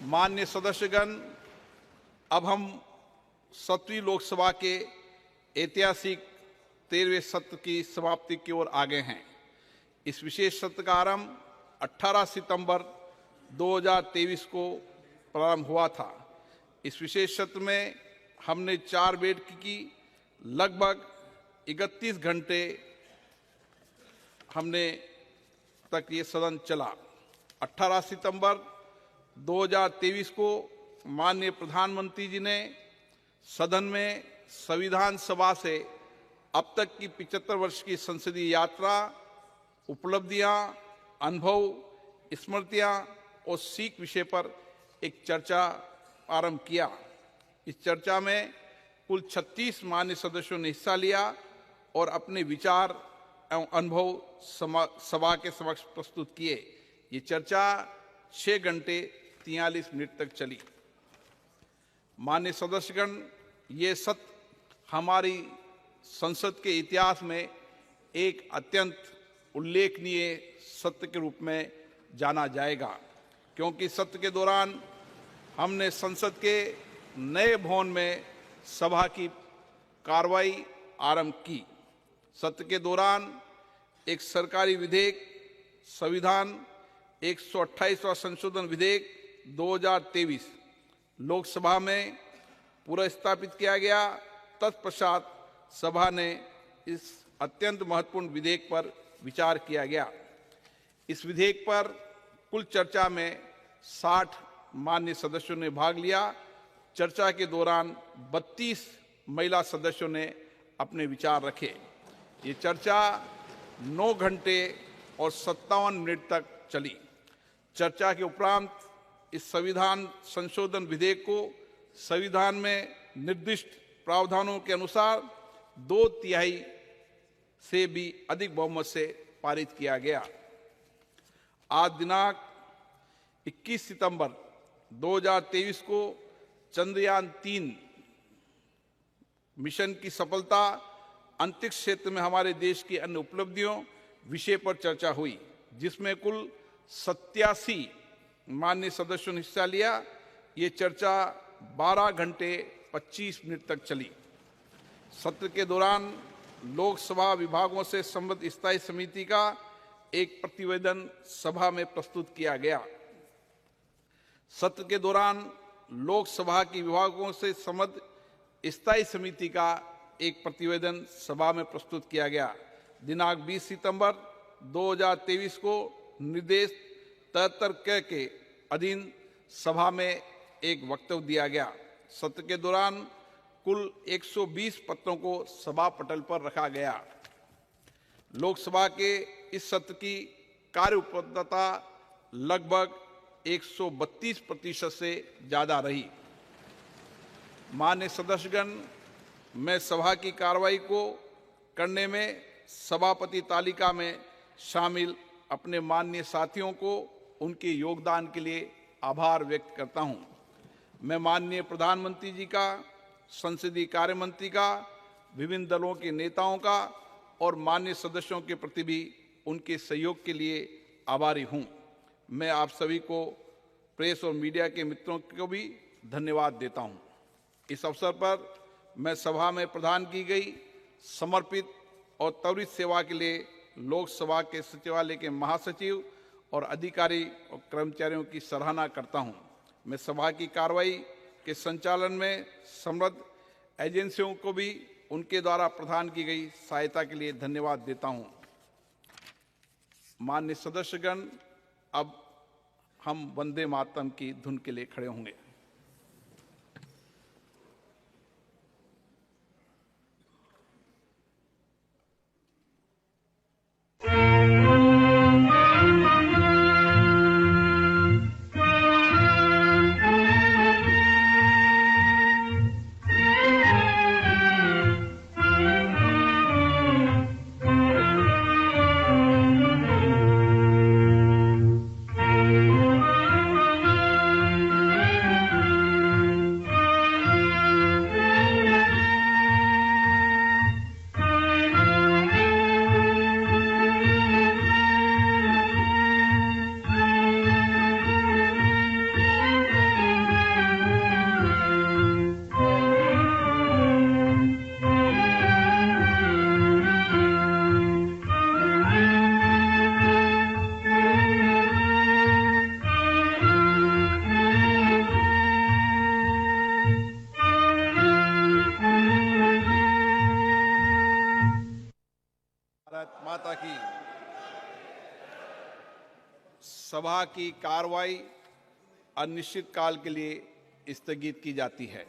माननीय सदस्यगण, अब हम 7वीं लोकसभा के ऐतिहासिक 13वें सत्र की समाप्ति की ओर आगे हैं। इस विशेष सत्र का आरंभ 18 सितंबर 2023 को प्रारंभ हुआ था। इस विशेष सत्र में हमने 4 बैठक की लगभग 31 घंटे हमने तक ये सदन चला। 18 सितंबर 2023 को माननीय प्रधानमंत्री जी ने सदन में संविधान सभा से अब तक की 75 वर्ष की संसदीय यात्रा, उपलब्धियां, अनुभव, स्मृतियां और सीख विषय पर एक चर्चा आरंभ किया। इस चर्चा में कुल 36 मान्य सदस्यों ने हिस्सा लिया और अपने विचार एवं अनुभव सभा के समक्ष प्रस्तुत किए। ये चर्चा 6 घंटे 43 मिनट तक चली। मान्य सदस्यगण, ये सत्र हमारी संसद के इतिहास में एक अत्यंत उल्लेखनीय सत्र के रूप में जाना जाएगा, क्योंकि सत्र के दौरान हमने संसद के नए भवन में सभा की कार्रवाई आरंभ की। सत्र के दौरान एक सरकारी विधेयक, संविधान 128वां संशोधन विधेयक 2023 लोकसभा में पुनर्स्थापित किया गया। तत्पश्चात सभा ने इस अत्यंत महत्वपूर्ण विधेयक पर विचार किया गया। इस विधेयक पर कुल चर्चा में 60 मान्य सदस्यों ने भाग लिया। चर्चा के दौरान 32 महिला सदस्यों ने अपने विचार रखे। ये चर्चा 9 घंटे और 57 मिनट तक चली। चर्चा के उपरांत इस संविधान संशोधन विधेयक को संविधान में निर्दिष्ट प्रावधानों के अनुसार 2/3 से भी अधिक बहुमत से पारित किया गया। आज दिनांक 21 सितंबर 2023 को चंद्रयान 3 मिशन की सफलता, अंतरिक्ष क्षेत्र में हमारे देश की अन्य उपलब्धियों विषय पर चर्चा हुई, जिसमें कुल 87 मान्य सदस्यों ने हिस्सा लिया। ये चर्चा 12 घंटे 25 मिनट तक चली। सत्र के दौरान लोकसभा विभागों से संबद्ध स्थायी समिति का एक प्रतिवेदन सभा में प्रस्तुत किया गया। सत्र के दौरान लोकसभा के विभागों से संबद्ध स्थायी समिति का एक प्रतिवेदन सभा में प्रस्तुत किया गया। दिनांक 20 सितंबर 2023 को निर्देश 73 क के अधीन सभा में एक वक्तव्य दिया गया। सत्र के दौरान कुल 120 पत्रों को सभा पटल पर रखा गया। लोकसभा के इस सत्र की कार्य उपलब्धता लगभग 132% से ज्यादा रही। मान्य सदस्यगण, मैं सभा की कार्रवाई को करने में सभापति तालिका में शामिल अपने माननीय साथियों को उनके योगदान के लिए आभार व्यक्त करता हूं। मैं माननीय प्रधानमंत्री जी का, संसदीय कार्य मंत्री का, विभिन्न दलों के नेताओं का और मान्य सदस्यों के प्रति भी उनके सहयोग के लिए आभारी हूं। मैं आप सभी को, प्रेस और मीडिया के मित्रों को भी धन्यवाद देता हूं। इस अवसर पर मैं सभा में प्रदान की गई समर्पित और त्वरित सेवा के लिए लोकसभा के सचिवालय के महासचिव और अधिकारी और कर्मचारियों की सराहना करता हूं। मैं सभा की कार्रवाई के संचालन में समृद्ध एजेंसियों को भी उनके द्वारा प्रदान की गई सहायता के लिए धन्यवाद देता हूं। माननीय सदस्यगण, अब हम वंदे मातरम की धुन के लिए खड़े होंगे। सभा की कार्रवाई अनिश्चित काल के लिए स्थगित की जाती है।